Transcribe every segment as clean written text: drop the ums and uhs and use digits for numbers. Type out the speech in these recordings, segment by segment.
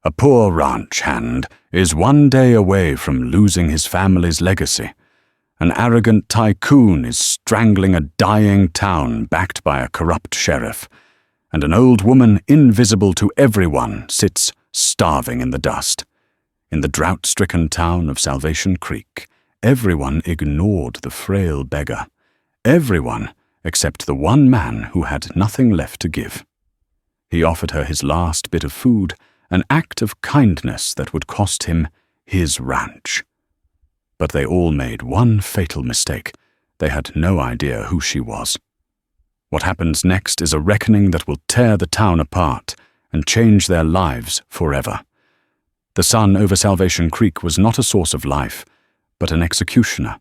A poor ranch hand is one day away from losing his family's legacy. An arrogant tycoon is strangling a dying town backed by a corrupt sheriff, and an old woman invisible to everyone sits starving in the dust. In the drought-stricken town of Salvation Creek, everyone ignored the frail beggar. Everyone except the one man who had nothing left to give. He offered her his last bit of food, an act of kindness that would cost him his ranch. But they all made one fatal mistake. They had no idea who she was. What happens next is a reckoning that will tear the town apart and change their lives forever. The sun over Salvation Creek was not a source of life, but an executioner.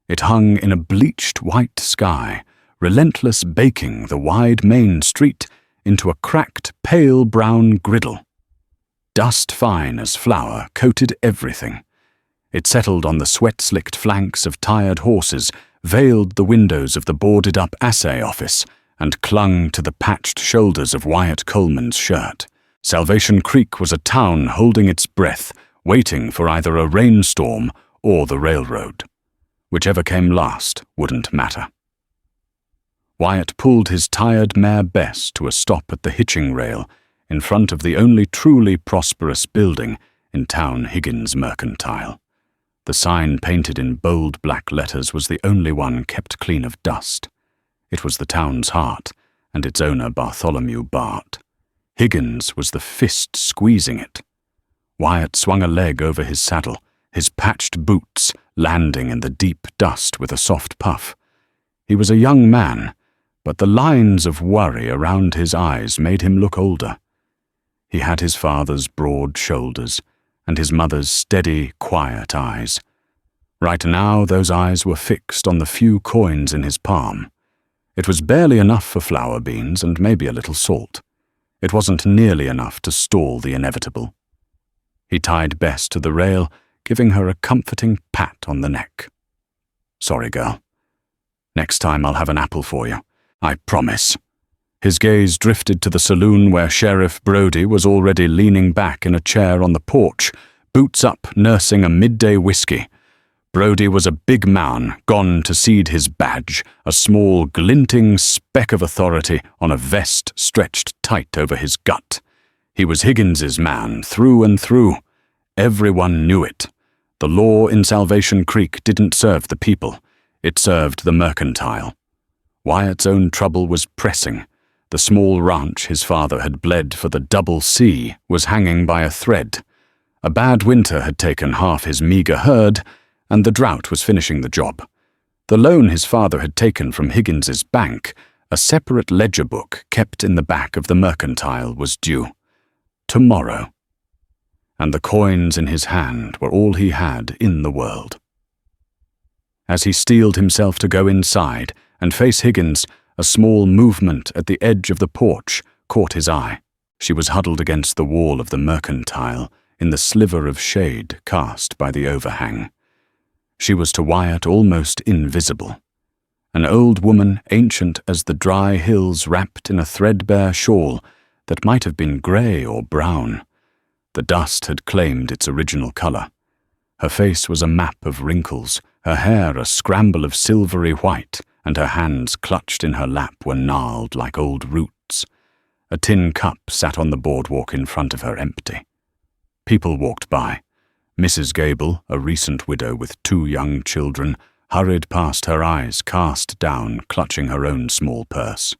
It hung in a bleached white sky, relentless baking the wide main street into a cracked pale brown griddle. Dust fine as flour coated everything. It settled on the sweat-slicked flanks of tired horses, veiled the windows of the boarded-up assay office, and clung to the patched shoulders of Wyatt Coleman's shirt. Salvation Creek was a town holding its breath, waiting for either a rainstorm or the railroad. Whichever came last wouldn't matter. Wyatt pulled his tired mare Bess to a stop at the hitching rail in front of the only truly prosperous building in town, Higgins Mercantile. The sign painted in bold black letters was the only one kept clean of dust. It was the town's heart, and its owner Bartholomew Bart. Higgins was the fist squeezing it. Wyatt swung a leg over his saddle, his patched boots landing in the deep dust with a soft puff. He was a young man, but the lines of worry around his eyes made him look older. He had his father's broad shoulders and his mother's steady, quiet eyes. Right now, those eyes were fixed on the few coins in his palm. It was barely enough for flour beans and maybe a little salt. It wasn't nearly enough to stall the inevitable. He tied Bess to the rail, giving her a comforting pat on the neck. "Sorry, girl. Next time I'll have an apple for you. I promise." His gaze drifted to the saloon where Sheriff Brody was already leaning back in a chair on the porch, boots up, nursing a midday whiskey. Brody was a big man, gone to seed his badge, a small, glinting speck of authority on a vest stretched tight over his gut. He was Higgins's man, through and through. Everyone knew it. The law in Salvation Creek didn't serve the people. It served the mercantile. Wyatt's own trouble was pressing. The small ranch his father had bled for the double C was hanging by a thread. A bad winter had taken half his meager herd, and the drought was finishing the job. The loan his father had taken from Higgins's bank, a separate ledger book kept in the back of the mercantile, was due. Tomorrow. And the coins in his hand were all he had in the world. As he steeled himself to go inside and face Higgins, a small movement at the edge of the porch caught his eye. She was huddled against the wall of the mercantile in the sliver of shade cast by the overhang. She was to Wyatt almost invisible. An old woman ancient as the dry hills wrapped in a threadbare shawl that might have been grey or brown. The dust had claimed its original colour. Her face was a map of wrinkles, her hair a scramble of silvery white, and her hands clutched in her lap were gnarled like old roots. A tin cup sat on the boardwalk in front of her empty. People walked by. Mrs. Gable, a recent widow with 2 young children, hurried past her eyes cast down, clutching her own small purse.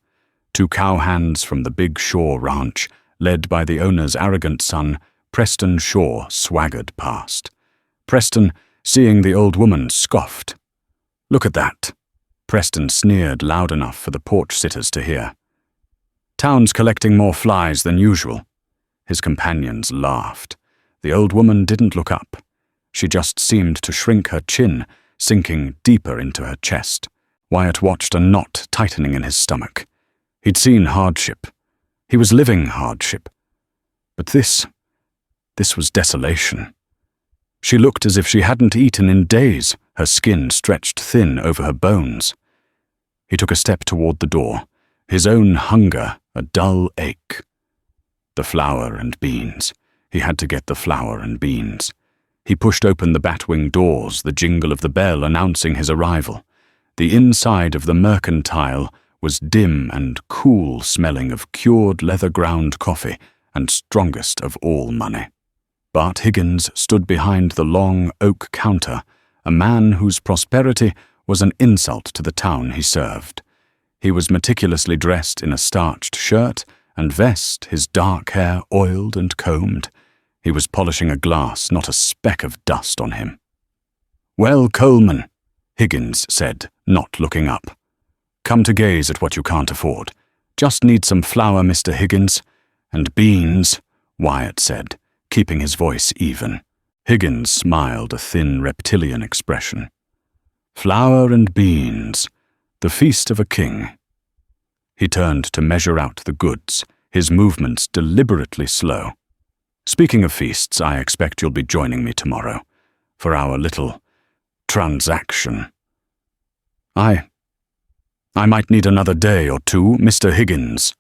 2 cowhands from the Big Shaw ranch, led by the owner's arrogant son, Preston Shaw, swaggered past. Preston, seeing the old woman, scoffed. "Look at that." Preston sneered loud enough for the porch sitters to hear. "Town's collecting more flies than usual." His companions laughed. The old woman didn't look up. She just seemed to shrink her chin, sinking deeper into her chest. Wyatt watched a knot tightening in his stomach. He'd seen hardship. He was living hardship. But this was desolation. She looked as if she hadn't eaten in days, her skin stretched thin over her bones. He took a step toward the door, his own hunger a dull ache. The flour and beans, He had to get the flour and beans. He pushed open the batwing doors, the jingle of the bell announcing his arrival. The inside of the mercantile was dim and cool, smelling of cured leather-ground coffee and strongest of all money. Bart Higgins stood behind the long oak counter, a man whose prosperity was an insult to the town he served. He was meticulously dressed in a starched shirt and vest, his dark hair oiled and combed. He was polishing a glass, not a speck of dust on him. "Well, Coleman," Higgins said, not looking up. "Come to gaze at what you can't afford. Just need some flour, Mr. Higgins. And beans," Wyatt said, keeping his voice even. Higgins smiled a thin reptilian expression. "Flour and beans, the feast of a king." He turned to measure out the goods, his movements deliberately slow. "Speaking of feasts, I expect you'll be joining me tomorrow for our little transaction." I might need another day or two, Mr. Higgins."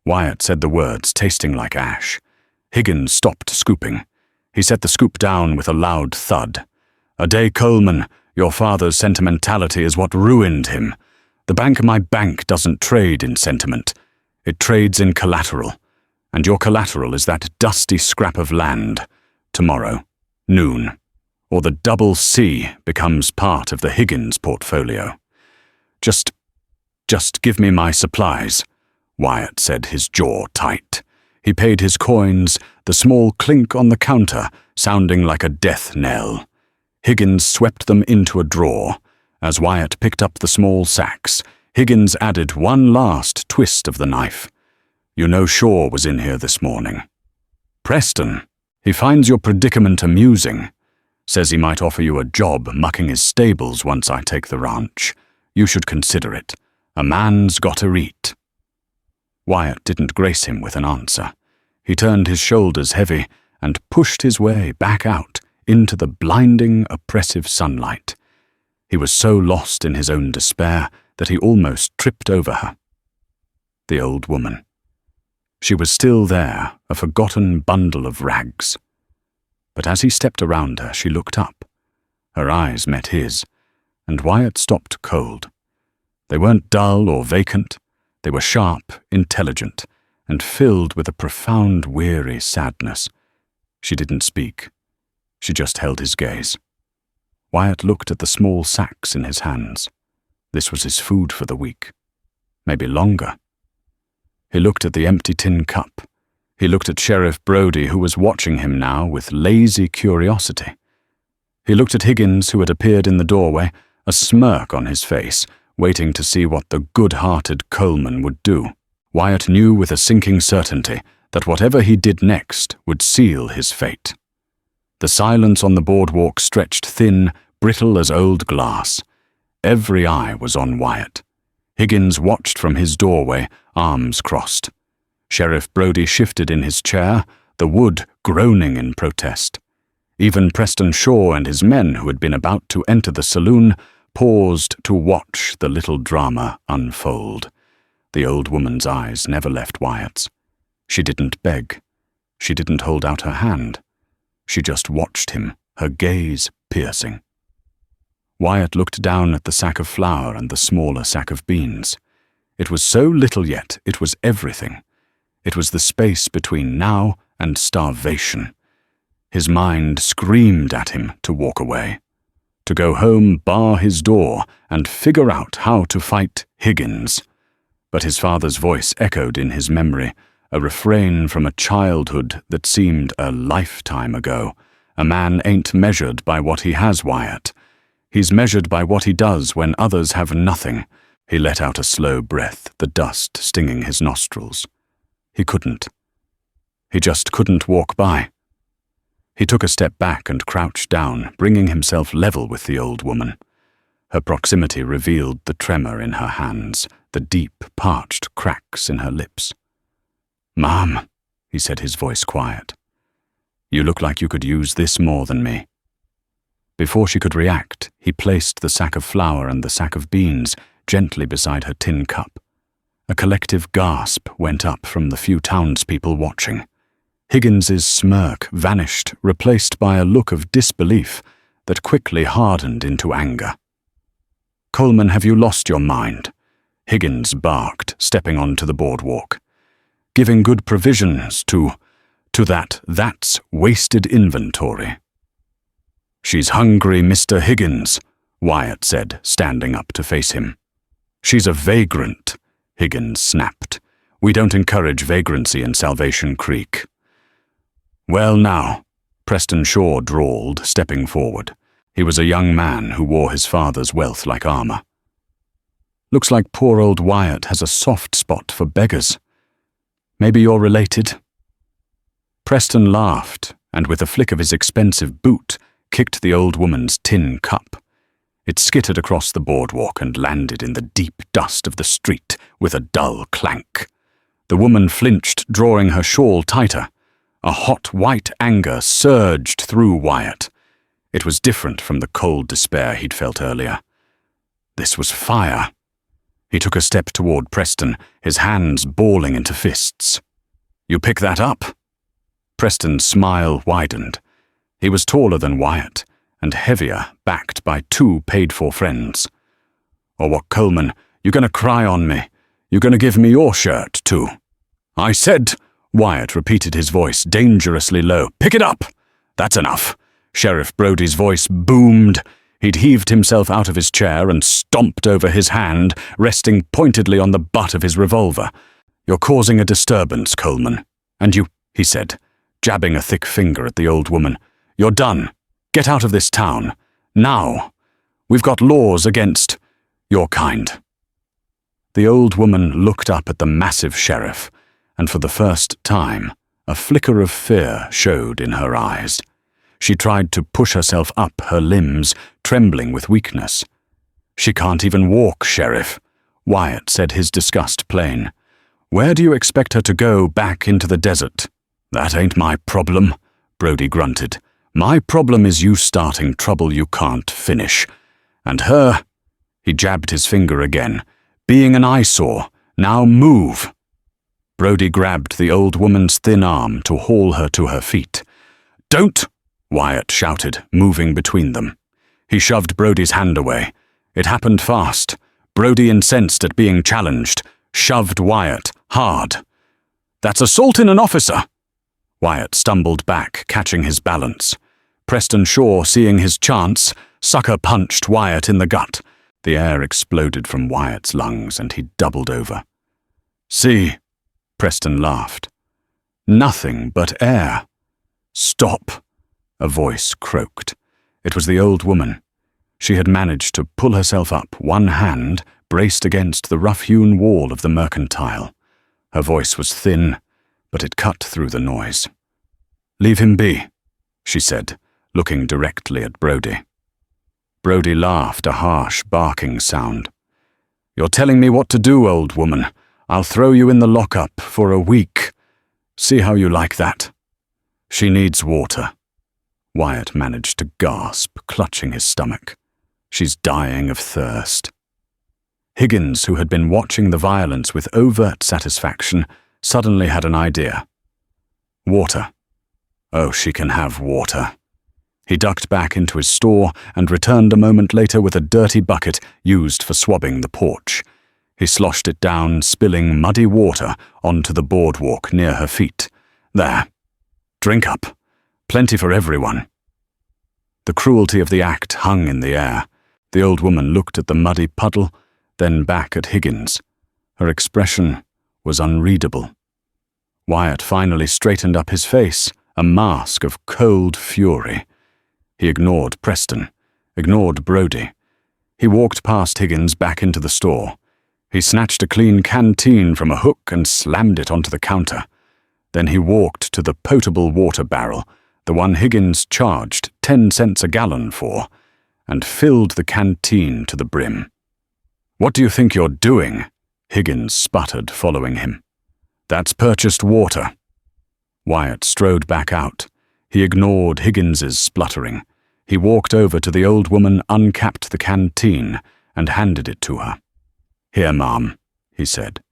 Wyatt said the words, tasting like ash. Higgins stopped scooping. He set the scoop down with a loud thud. "A day, Coleman, your father's sentimentality is what ruined him. The bank my bank doesn't trade in sentiment. It trades in collateral. And your collateral is that dusty scrap of land. Tomorrow, noon. Or the double C becomes part of the Higgins portfolio. Just give me my supplies," Wyatt said, his jaw tight. He paid his coins, the small clink on the counter sounding like a death knell. Higgins swept them into a drawer. As Wyatt picked up the small sacks, Higgins added one last twist of the knife. "You know Shaw was in here this morning. Preston, he finds your predicament amusing. Says he might offer you a job mucking his stables once I take the ranch. You should consider it. A man's gotta eat." Wyatt didn't grace him with an answer. He turned his shoulders heavy and pushed his way back out into the blinding, oppressive sunlight. He was so lost in his own despair that he almost tripped over her. The old woman. She was still there, a forgotten bundle of rags. But as he stepped around her, she looked up. Her eyes met his, and Wyatt stopped cold. They weren't dull or vacant. They were sharp, intelligent, and filled with a profound, weary sadness. She didn't speak. She just held his gaze. Wyatt looked at the small sacks in his hands. This was his food for the week. Maybe longer. He looked at the empty tin cup. He looked at Sheriff Brody, who was watching him now with lazy curiosity. He looked at Higgins, who had appeared in the doorway, a smirk on his face, waiting to see what the good-hearted Coleman would do. Wyatt knew with a sinking certainty that whatever he did next would seal his fate. The silence on the boardwalk stretched thin, brittle as old glass. Every eye was on Wyatt. Higgins watched from his doorway, arms crossed. Sheriff Brody shifted in his chair, the wood groaning in protest. Even Preston Shaw and his men, who had been about to enter the saloon, paused to watch the little drama unfold. The old woman's eyes never left Wyatt's. She didn't beg. She didn't hold out her hand. She just watched him, her gaze piercing. Wyatt looked down at the sack of flour and the smaller sack of beans. It was so little yet, it was everything. It was the space between now and starvation. His mind screamed at him to walk away, to go home, bar his door, and figure out how to fight Higgins. But his father's voice echoed in his memory, a refrain from a childhood that seemed a lifetime ago. "A man ain't measured by what he has, Wyatt. He's measured by what he does when others have nothing." He let out a slow breath, the dust stinging his nostrils. He couldn't. He just couldn't walk by. He took a step back and crouched down, bringing himself level with the old woman. Her proximity revealed the tremor in her hands, the deep, parched cracks in her lips. "Mom," he said, his voice quiet. "You look like you could use this more than me." Before she could react, he placed the sack of flour and the sack of beans gently beside her tin cup. A collective gasp went up from the few townspeople watching. Higgins's smirk vanished, replaced by a look of disbelief that quickly hardened into anger. "Coleman, have you lost your mind?" Higgins barked, stepping onto the boardwalk. "Giving good provisions to that's wasted inventory." "She's hungry, Mr. Higgins," Wyatt said, standing up to face him. "She's a vagrant," Higgins snapped. "We don't encourage vagrancy in Salvation Creek." "Well now," Preston Shaw drawled, stepping forward. He was a young man who wore his father's wealth like armor. "Looks like poor old Wyatt has a soft spot for beggars. Maybe you're related?" Preston laughed, and with a flick of his expensive boot, kicked the old woman's tin cup. It skittered across the boardwalk and landed in the deep dust of the street with a dull clank. The woman flinched, drawing her shawl tighter. A hot white anger surged through Wyatt. It was different from the cold despair he'd felt earlier. This was fire. He took a step toward Preston, his hands balling into fists. "You pick that up?" Preston's smile widened. He was taller than Wyatt, and heavier, backed by two paid-for friends. "Or what, Coleman? You gonna cry on me? You gonna give me your shirt, too?" "I said," Wyatt repeated, his voice dangerously low. "Pick it up!" "That's enough." Sheriff Brody's voice boomed. He'd heaved himself out of his chair and stomped over his hand, resting pointedly on the butt of his revolver. "You're causing a disturbance, Coleman. And you," he said, jabbing a thick finger at the old woman. "You're done. Get out of this town. Now. We've got laws against your kind." The old woman looked up at the massive sheriff, and for the first time, a flicker of fear showed in her eyes. She tried to push herself up her limbs, trembling with weakness. "She can't even walk, Sheriff," Wyatt said, his disgust plain. "Where do you expect her to go back into the desert?" "That ain't my problem," Brody grunted. "My problem is you starting trouble you can't finish. And her," he jabbed his finger again, "being an eyesore. Now move." Brody grabbed the old woman's thin arm to haul her to her feet. "Don't!" Wyatt shouted, moving between them. He shoved Brody's hand away. It happened fast. Brody, incensed at being challenged, shoved Wyatt hard. "That's assaulting an officer!" Wyatt stumbled back, catching his balance. Preston Shaw, seeing his chance, sucker punched Wyatt in the gut. The air exploded from Wyatt's lungs, and he doubled over. "See," Preston laughed. "Nothing but air." "Stop," a voice croaked. It was the old woman. She had managed to pull herself up, one hand braced against the rough-hewn wall of the mercantile. Her voice was thin, but it cut through the noise. "Leave him be," she said, looking directly at Brody. Brody laughed, a harsh, barking sound. "You're telling me what to do, old woman. I'll throw you in the lockup for a week. See how you like that." "She needs water." Wyatt managed to gasp, clutching his stomach. "She's dying of thirst." Higgins, who had been watching the violence with overt satisfaction, suddenly had an idea. "Water. Oh, she can have water." He ducked back into his store and returned a moment later with a dirty bucket used for swabbing the porch. He sloshed it down, spilling muddy water onto the boardwalk near her feet. "There. Drink up. Plenty for everyone." The cruelty of the act hung in the air. The old woman looked at the muddy puddle, then back at Higgins. Her expression was unreadable. Wyatt finally straightened up his face, a mask of cold fury. He ignored Preston, ignored Brody. He walked past Higgins back into the store. He snatched a clean canteen from a hook and slammed it onto the counter. Then he walked to the potable water barrel, the one Higgins charged 10 cents a gallon for, and filled the canteen to the brim. "What do you think you're doing?" Higgins sputtered, following him. "That's purchased water." Wyatt strode back out. He ignored Higgins's spluttering. He walked over to the old woman, uncapped the canteen, and handed it to her. "Here, Ma'am," he said.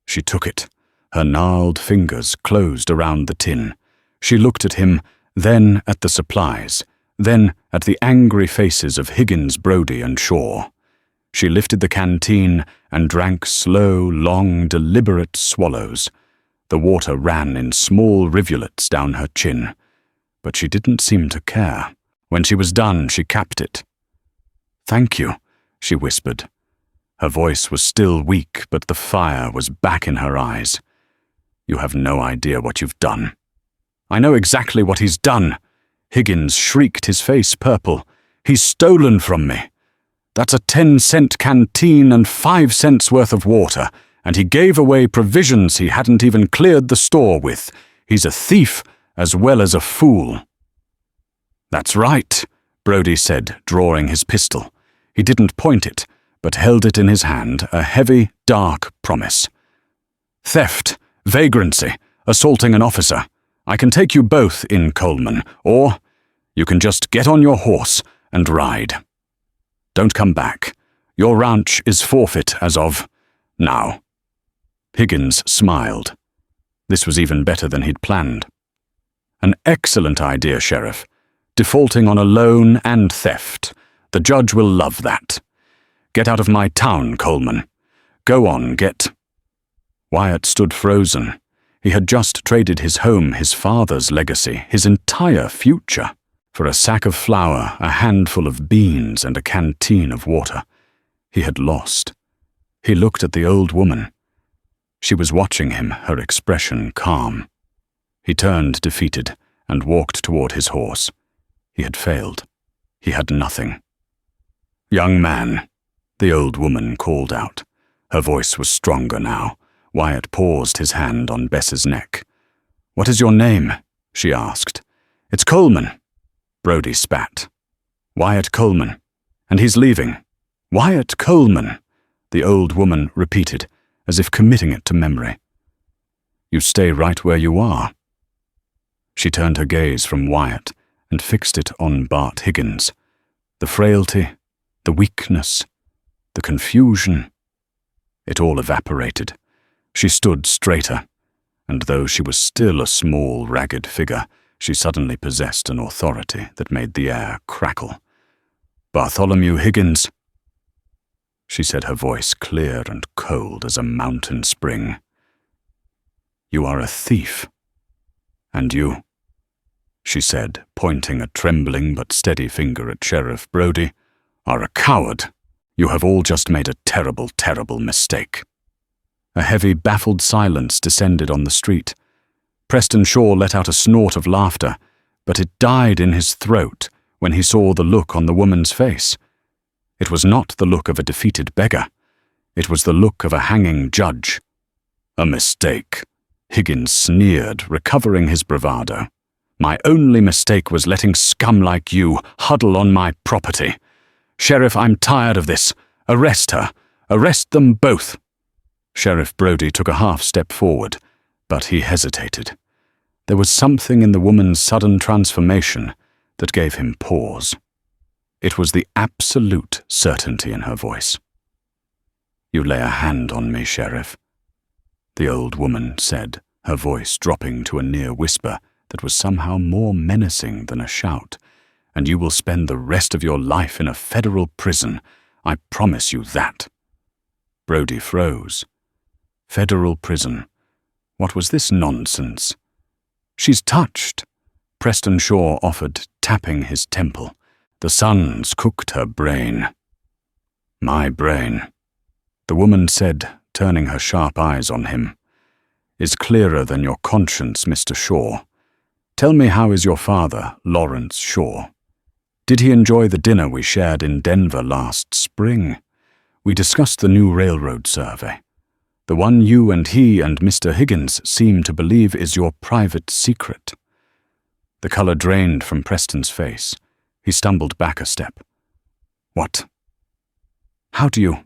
She took it. Her gnarled fingers closed around the tin. She looked at him, then at the supplies, then at the angry faces of Higgins, Brodie, and Shaw. She lifted the canteen and drank slow, long, deliberate swallows. The water ran in small rivulets down her chin, but she didn't seem to care. When she was done, she capped it. "Thank you," she whispered. Her voice was still weak, but the fire was back in her eyes. "You have no idea what you've done." "I know exactly what he's done," Higgins shrieked, his face purple. "He's stolen from me. That's a 10-cent canteen and 5 cents worth of water, and he gave away provisions he hadn't even cleared the store with. He's a thief as well as a fool." "That's right," Brodie said, drawing his pistol. He didn't point it, but held it in his hand, a heavy, dark promise. "Theft, vagrancy, assaulting an officer. I can take you both in, Coleman, or you can just get on your horse and ride. Don't come back. Your ranch is forfeit as of now." Higgins smiled. This was even better than he'd planned. "An excellent idea, Sheriff. Defaulting on a loan and theft. The judge will love that. Get out of my town, Coleman. Go on, get—" Wyatt stood frozen. He had just traded his home, his father's legacy, his entire future, for a sack of flour, a handful of beans, and a canteen of water. He had lost. He looked at the old woman. She was watching him, her expression calm. He turned defeated and walked toward his horse. He had failed. He had nothing. "Young man," the old woman called out. Her voice was stronger now. Wyatt paused, his hand on Bess's neck. "What is your name?" she asked. "It's Coleman." Brodie spat. "Wyatt Coleman. And he's leaving." "Wyatt Coleman," the old woman repeated, as if committing it to memory. "You stay right where you are." She turned her gaze from Wyatt and fixed it on Bart Higgins. The frailty, the weakness, the confusion. It all evaporated. She stood straighter, and though she was still a small, ragged figure, she suddenly possessed an authority that made the air crackle. "Bartholomew Higgins," she said, her voice clear and cold as a mountain spring. "You are a thief. And you," she said, pointing a trembling but steady finger at Sheriff Brodie, "are a coward. You have all just made a terrible, terrible mistake." A heavy, baffled silence descended on the street. Preston Shaw let out a snort of laughter, but it died in his throat when he saw the look on the woman's face. It was not the look of a defeated beggar. It was the look of a hanging judge. "A mistake," Higgins sneered, recovering his bravado. "My only mistake was letting scum like you huddle on my property. Sheriff, I'm tired of this. Arrest her. Arrest them both." Sheriff Brodie took a half-step forward, but he hesitated. There was something in the woman's sudden transformation that gave him pause. It was the absolute certainty in her voice. "You lay a hand on me, Sheriff," the old woman said, her voice dropping to a near whisper that was somehow more menacing than a shout, "and you will spend the rest of your life in a federal prison. I promise you that." Brodie froze. Federal prison. What was this nonsense? "She's touched," Preston Shaw offered, tapping his temple. "The sun's cooked her brain." "My brain," the woman said, turning her sharp eyes on him, "is clearer than your conscience, Mr. Shaw. Tell me, how is your father, Lawrence Shaw? Did he enjoy the dinner we shared in Denver last spring? We discussed the new railroad survey. The one you and he and Mr. Higgins seem to believe is your private secret." The color drained from Preston's face. He stumbled back a step. "What? How do you—"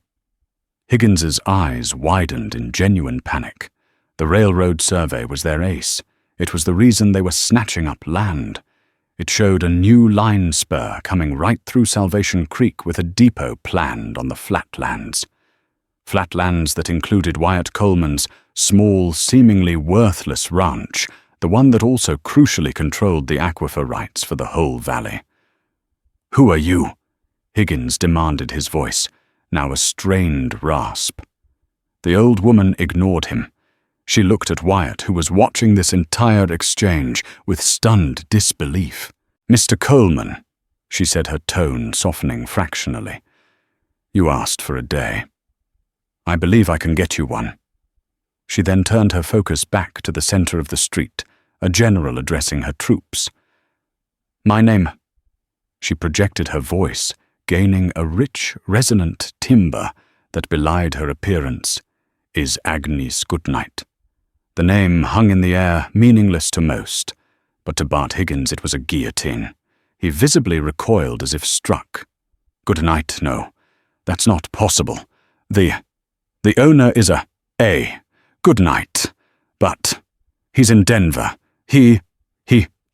Higgins's eyes widened in genuine panic. The railroad survey was their ace. It was the reason they were snatching up land. It showed a new line spur coming right through Salvation Creek with a depot planned on the flatlands. Flatlands that included Wyatt Coleman's small, seemingly worthless ranch, the one that also crucially controlled the aquifer rights for the whole valley. "Who are you?" Higgins demanded, his voice now a strained rasp. The old woman ignored him. She looked at Wyatt, who was watching this entire exchange with stunned disbelief. "Mr. Coleman," she said, her tone softening fractionally, "you asked for a day. I believe I can get you one." She then turned her focus back to the center of the street, a general addressing her troops. "My name," she projected her voice, gaining a rich, resonant timbre that belied her appearance, "is Agnes Goodnight." The name hung in the air, meaningless to most, but to Bart Higgins it was a guillotine. He visibly recoiled as if struck. "Goodnight, no. That's not possible. The owner is a Goodnight. But he's in Denver. He,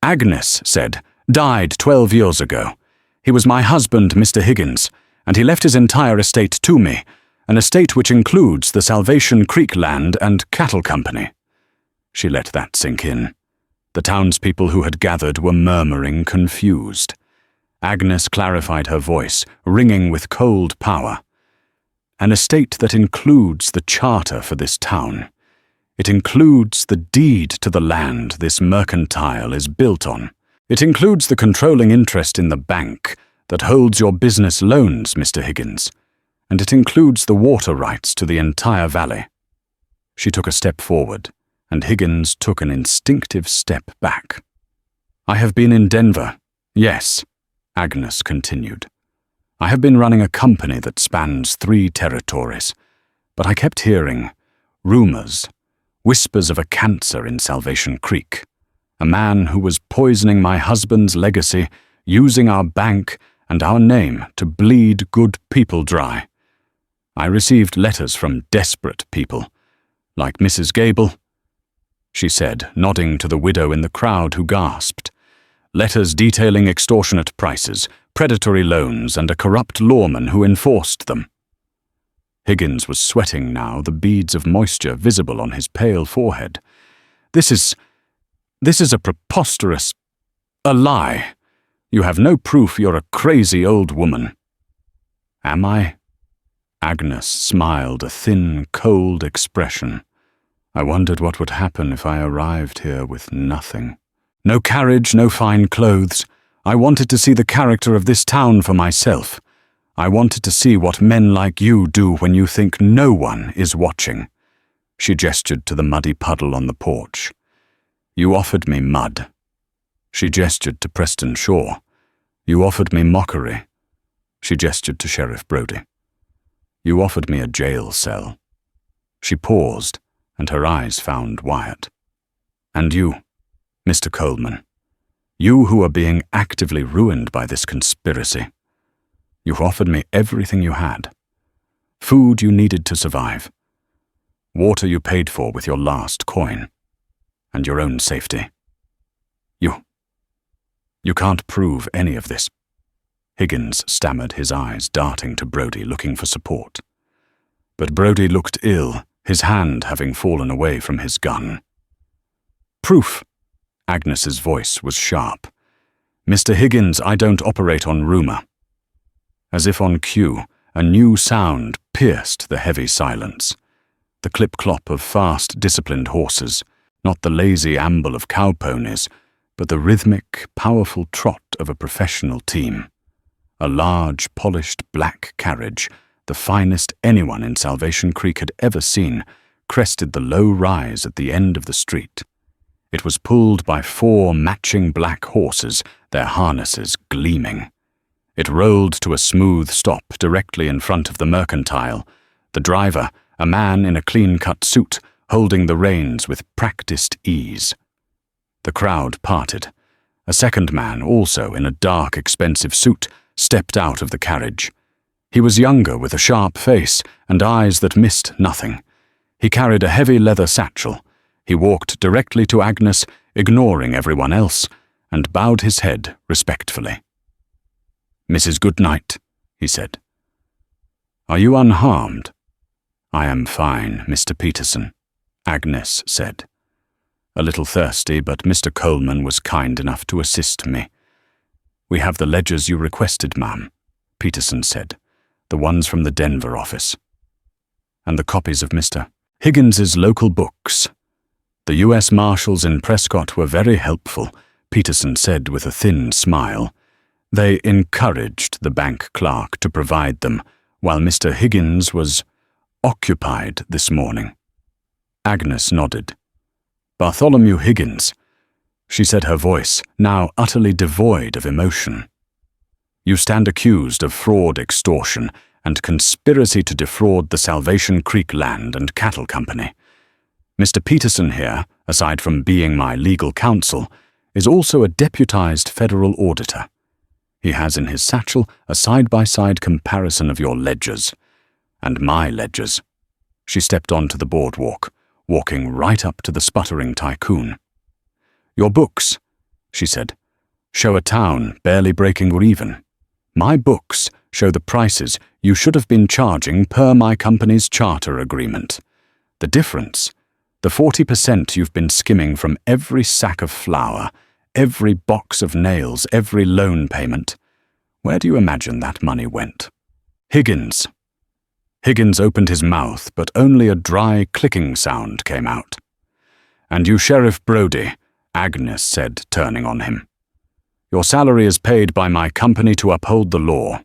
Agnes said, died 12 years ago. He was my husband, Mr. Higgins, and he left his entire estate to me, an estate which includes the Salvation Creek land and cattle company." She let that sink in. The townspeople who had gathered were murmuring, confused. Agnes clarified her voice, ringing with cold power. "An estate that includes the charter for this town. It includes the deed to the land this mercantile is built on. It includes the controlling interest in the bank that holds your business loans, Mr. Higgins, and it includes the water rights to the entire valley." She took a step forward, and Higgins took an instinctive step back. "I have been in Denver, yes," Agnes continued. "I have been running a company that spans 3 territories, but I kept hearing rumors, whispers of a cancer in Salvation Creek. A man who was poisoning my husband's legacy, using our bank and our name to bleed good people dry. I received letters from desperate people, like Mrs. Gable," she said, nodding to the widow in the crowd who gasped. "Letters detailing extortionate prices, predatory loans, and a corrupt lawman who enforced them." Higgins was sweating now, the beads of moisture visible on his pale forehead. This is a preposterous... a lie. You have no proof you're a crazy old woman." "Am I?" Agnes smiled, a thin, cold expression. "I wondered what would happen if I arrived here with nothing. No carriage, no fine clothes. I wanted to see the character of this town for myself. I wanted to see what men like you do when you think no one is watching." She gestured to the muddy puddle on the porch. "You offered me mud." She gestured to Preston Shaw. "You offered me mockery." She gestured to Sheriff Brody. "You offered me a jail cell." She paused, and her eyes found Wyatt. "And you, Mr. Coleman, you who are being actively ruined by this conspiracy. You offered me everything you had. Food you needed to survive. Water you paid for with your last coin. And your own safety. You can't prove any of this." Higgins stammered, his eyes darting to Brody, looking for support. But Brody looked ill, his hand having fallen away from his gun. "Proof." Agnes's voice was sharp. "Mr. Higgins, I don't operate on rumor." As if on cue, a new sound pierced the heavy silence. The clip-clop of fast, disciplined horses, not the lazy amble of cow ponies, but the rhythmic, powerful trot of a professional team. A large, polished black carriage, the finest anyone in Salvation Creek had ever seen, crested the low rise at the end of the street. It was pulled by 4 matching black horses, their harnesses gleaming. It rolled to a smooth stop directly in front of the mercantile, the driver, a man in a clean-cut suit, holding the reins with practiced ease. The crowd parted. A second man, also in a dark, expensive suit, stepped out of the carriage. He was younger, with a sharp face and eyes that missed nothing. He carried a heavy leather satchel. He walked directly to Agnes, ignoring everyone else, and bowed his head respectfully. "Mrs. Goodnight," he said. "Are you unharmed?" "I am fine, Mr. Peterson," Agnes said. a little thirsty, but Mr. Coleman was kind enough to assist me. "We have the ledgers you requested, ma'am," Peterson said, "the ones from the Denver office. And the copies of Mr. Higgins's local books. The U.S. Marshals in Prescott were very helpful," Peterson said with a thin smile. "They encouraged the bank clerk to provide them while Mr. Higgins was occupied this morning." Agnes nodded. "Bartholomew Higgins," she said, her voice now utterly devoid of emotion. "You stand accused of fraud, extortion, and conspiracy to defraud the Salvation Creek Land and Cattle Company. Mr. Peterson here, aside from being my legal counsel, is also a deputized federal auditor. He has in his satchel a side-by-side comparison of your ledgers. And my ledgers." She stepped onto the boardwalk, walking right up to the sputtering tycoon. "Your books," she said, "show a town barely breaking even. My books show the prices you should have been charging per my company's charter agreement. The difference, the 40% you've been skimming from every sack of flour, every box of nails, every loan payment. Where do you imagine that money went?" "Higgins." Higgins opened his mouth, but only a dry clicking sound came out. "And you, Sheriff Brody," Agnes said, turning on him. "Your salary is paid by my company to uphold the law.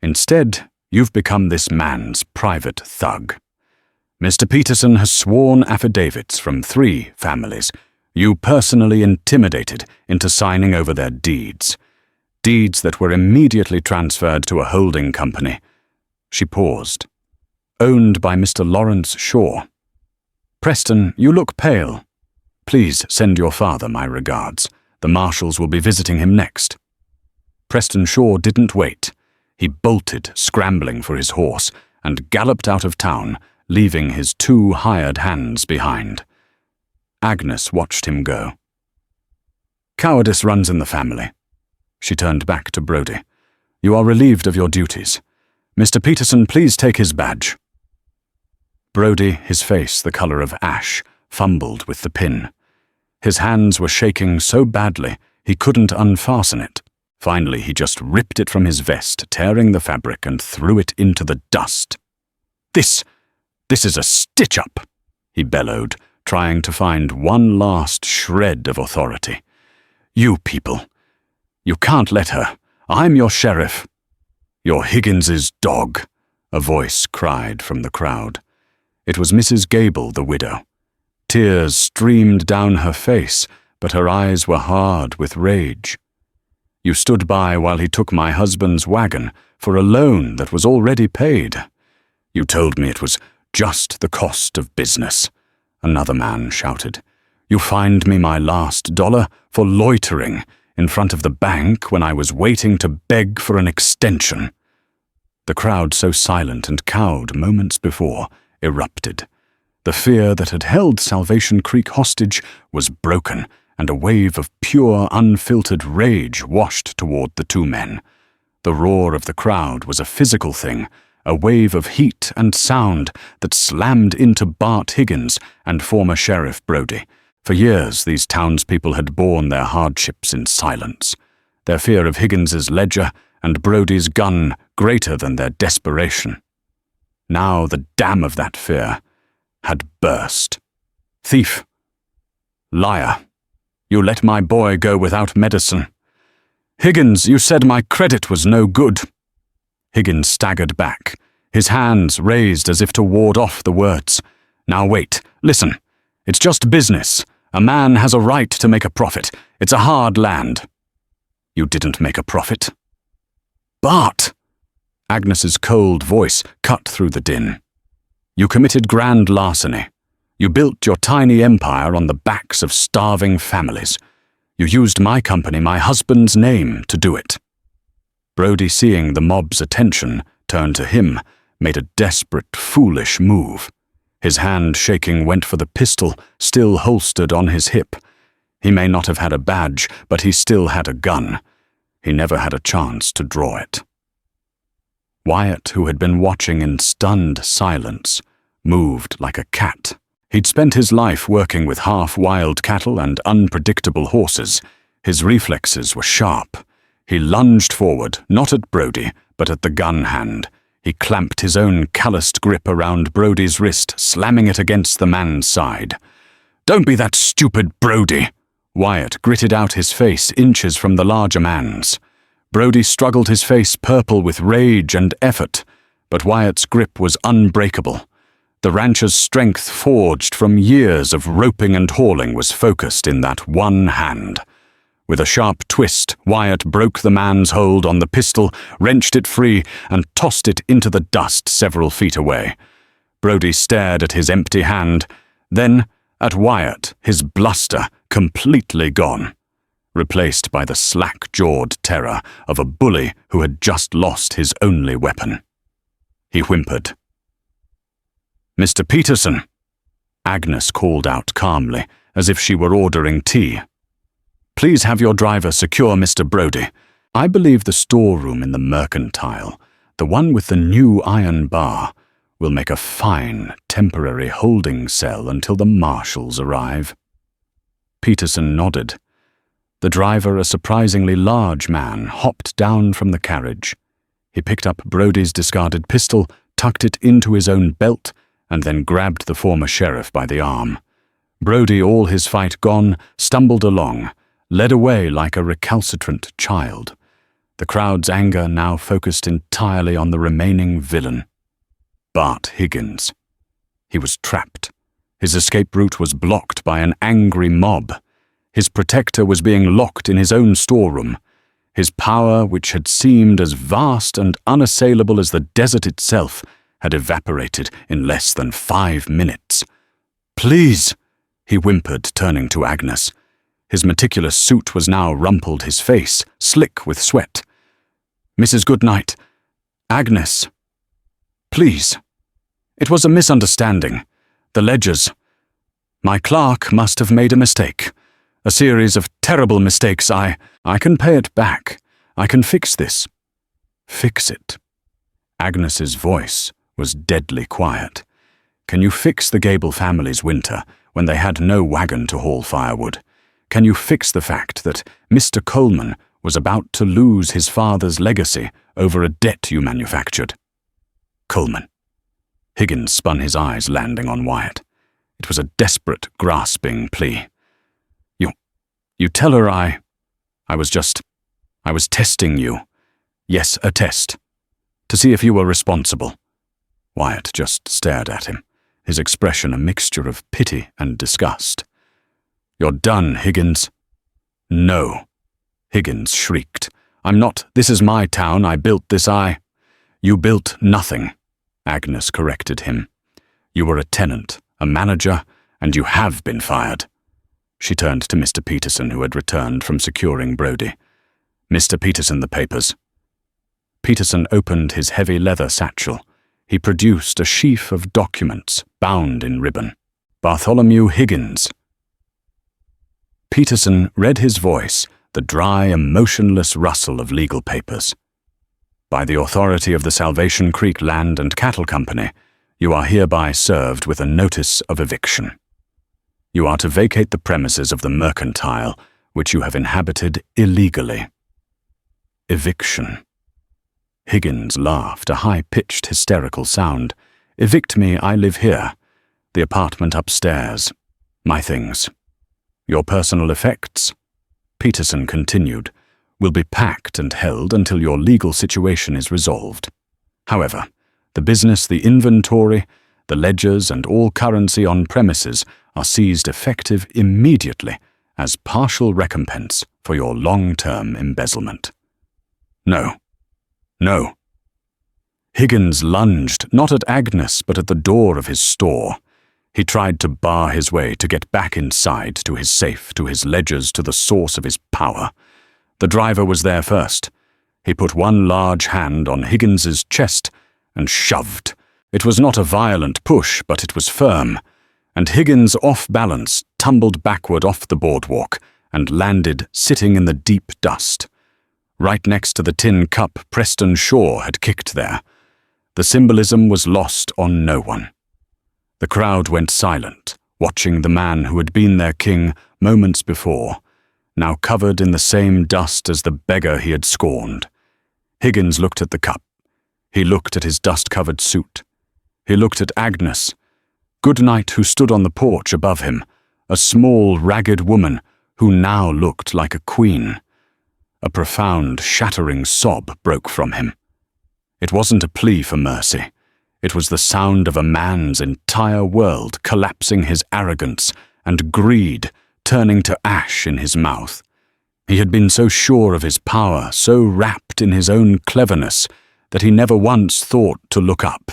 Instead, you've become this man's private thug. Mr. Peterson has sworn affidavits from 3 families you personally intimidated into signing over their deeds. Deeds that were immediately transferred to a holding company." She paused. "Owned by Mr. Lawrence Shaw. Preston, you look pale. Please send your father my regards. The marshals will be visiting him next." Preston Shaw didn't wait. He bolted, scrambling for his horse, and galloped out of town, leaving his 2 hired hands behind. Agnes watched him go. "Cowardice runs in the family." She turned back to Brody. "You are relieved of your duties. Mr. Peterson, please take his badge." Brody, his face the color of ash, fumbled with the pin. His hands were shaking so badly he couldn't unfasten it. Finally, he just ripped it from his vest, tearing the fabric, and threw it into the dust. This is a stitch-up," he bellowed, trying to find one last shred of authority. "You people. You can't let her. I'm your sheriff." "You're Higgins's dog," a voice cried from the crowd. It was Mrs. Gable, the widow. Tears streamed down her face, but her eyes were hard with rage. "You stood by while he took my husband's wagon for a loan that was already paid. You told me it was just the cost of business," another man shouted. "You fined me my last dollar for loitering in front of the bank when I was waiting to beg for an extension." The crowd, so silent and cowed moments before, erupted. The fear that had held Salvation Creek hostage was broken, and a wave of pure, unfiltered rage washed toward the 2 men. The roar of the crowd was a physical thing, a wave of heat and sound that slammed into Bart Higgins and former Sheriff Brody. For years, these townspeople had borne their hardships in silence, their fear of Higgins's ledger and Brody's gun greater than their desperation. Now the dam of that fear had burst. "Thief! Liar! You let my boy go without medicine. Higgins, you said my credit was no good." Higgins staggered back, his hands raised as if to ward off the words. "Now wait, listen. It's just business. A man has a right to make a profit. It's a hard land." "You didn't make a profit." "Bart!" Agnes's cold voice cut through the din. "You committed grand larceny. You built your tiny empire on the backs of starving families. You used my company, my husband's name, to do it." Brody, seeing the mob's attention turn to him, made a desperate, foolish move. His hand shaking went for the pistol still holstered on his hip. He may not have had a badge, but he still had a gun. He never had a chance to draw it. Wyatt, who had been watching in stunned silence, moved like a cat, He'd spent his life working with half-wild cattle and unpredictable horses. His reflexes were sharp. He lunged forward, not at Brody, but at the gun hand. He clamped his own calloused grip around Brody's wrist, slamming it against the man's side. "Don't be that stupid, Brody!" Wyatt gritted out his face inches from the larger man's. Brody struggled, his face purple with rage and effort, but Wyatt's grip was unbreakable. The rancher's strength, forged from years of roping and hauling, was focused in that one hand. With a sharp twist, Wyatt broke the man's hold on the pistol, wrenched it free, and tossed it into the dust several feet away. Brody stared at his empty hand, then at Wyatt, his bluster completely gone, replaced by the slack-jawed terror of a bully who had just lost his only weapon. He whimpered. "Mr. Peterson," Agnes called out calmly, as if she were ordering tea. "Please have your driver secure Mr. Brody. I believe the storeroom in the Mercantile, the one with the new iron bar, will make a fine temporary holding cell until the marshals arrive." Peterson nodded. The driver, a surprisingly large man, hopped down from the carriage. He picked up Brody's discarded pistol, tucked it into his own belt, and then grabbed the former sheriff by the arm. Brody, all his fight gone, stumbled along, led away like a recalcitrant child. The crowd's anger now focused entirely on the remaining villain, Bart Higgins. He was trapped. His escape route was blocked by an angry mob. His protector was being locked in his own storeroom. His power, which had seemed as vast and unassailable as the desert itself, had evaporated in less than 5 minutes. "Please," he whimpered, turning to Agnes. His meticulous suit was now rumpled, his face slick with sweat. "Mrs. Goodnight, Agnes, please. It was a misunderstanding. The ledgers. My clerk must have made a mistake. A series of terrible mistakes. I can pay it back. I can fix this." "Fix it?" Agnes's voice was deadly quiet. "Can you fix the Gable family's winter when they had no wagon to haul firewood? Can you fix the fact that Mr. Coleman was about to lose his father's legacy over a debt you manufactured?" "Coleman." Higgins spun his eyes, landing on Wyatt. It was a desperate, grasping plea. You tell her I was testing you. Yes, a test. To see if you were responsible." Wyatt just stared at him, his expression a mixture of pity and disgust. "You're done, Higgins." "No," Higgins shrieked. "I'm not. This is my town. I built this. You built nothing," Agnes corrected him. "You were a tenant, a manager, and you have been fired." She turned to Mr. Peterson, who had returned from securing Brody. "Mr. Peterson, the papers." Peterson opened his heavy leather satchel. He produced a sheaf of documents bound in ribbon. "Bartholomew Higgins." Peterson read his voice, the dry, emotionless rustle of legal papers. "By the authority of the Salvation Creek Land and Cattle Company, you are hereby served with a notice of eviction. You are to vacate the premises of the Mercantile, which you have inhabited illegally." Eviction. Higgins laughed, a high-pitched, hysterical sound. "Evict me, I live here. The apartment upstairs. My things. Your personal effects," Peterson continued, "will be packed and held until your legal situation is resolved. However, the business, the inventory, the ledgers, and all currency on premises are seized effective immediately as partial recompense for your long-term embezzlement." "No. No." Higgins lunged, not at Agnes, but at the door of his store. He tried to bar his way to get back inside, to his safe, to his ledgers, to the source of his power. The driver was there first. He put one large hand on Higgins's chest and shoved. It was not a violent push, but it was firm, and Higgins, off balance, tumbled backward off the boardwalk and landed sitting in the deep dust. Right next to the tin cup Preston Shaw had kicked there. The symbolism was lost on no one. The crowd went silent, watching the man who had been their king moments before, now covered in the same dust as the beggar he had scorned. Higgins looked at the cup. He looked at his dust-covered suit. He looked at Agnes, Goodnight, who stood on the porch above him, a small, ragged woman who now looked like a queen. A profound, shattering sob broke from him. It wasn't a plea for mercy. It was the sound of a man's entire world collapsing, his arrogance and greed turning to ash in his mouth. He had been so sure of his power, so wrapped in his own cleverness, that he never once thought to look up.